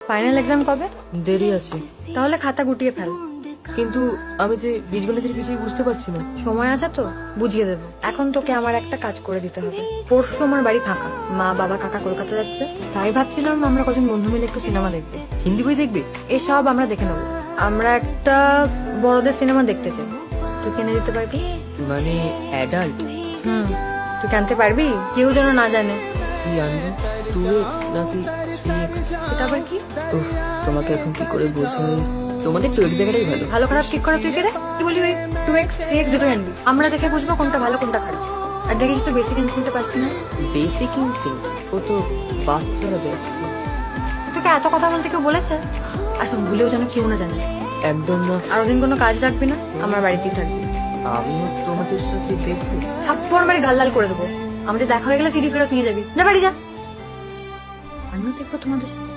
Final exam কবে? দেরি আছে। তাহলে খাতা গুটিয়ে ফেল। কিন্তু আমি যে বীজগণিতের কিছুই বুঝতে পারছি না। সময় আছে তো, বুঝিয়ে দেবো। এখন তোকে আমার একটা কাজ করে দিতে হবে। পরশু আমার বাড়ি ফাঁকা, মা বাবা কাকা কলকাতা যাচ্ছে, তাই ভাবছিলাম আমরা কজন বন্ধু মিলে একটু সিনেমা দেখবো। হিন্দি বই দেখবে? এসব আমরা দেখে নেবো। আমরা একটা বড়দের সিনেমা দেখতে চাই, তুই কিনে দিতে পারবি? মানে অ্যাডাল্ট? তুই কিনতে পারবি? কেউ যেন না জানে। কি আনবো? 2x নাকি 3x? সেটা আবার কি? উফ, তোমাকে এখন কি করে বোঝাই? তোমাদের 2x জায়গাটাই ভালো। ভালো খারাপ ঠিক করে তুই কেড়ে কি বলি? ওই 2x 3x দুটোই আনবি, আমরা দেখে বুঝবো কোনটা ভালো কোনটা খারাপ। আর দেখিস তো বেসিক ইনস্টিংক্টে পাস কিনা। Basic instinct? ও তো বাচ্চারা দেখে। তোকে এত কথা বলতে কেউ বলেছে? আসলে ভুলেও যেন কেউ না জানে। একদম না। আর ওদিন কোনো কাজ রাখবি না, আমার বাড়িতেই থাকবি। আমিও তোমাদের সাথে দেখবো। থাপ্পড় মারি গাল লাল করে দেবো। আমাদের দেখা হয়ে গেলে সিডি ফেরত নিয়ে যাবি। যা বাড়ি যা। আমিও দেখবো তোমাদের সাথে।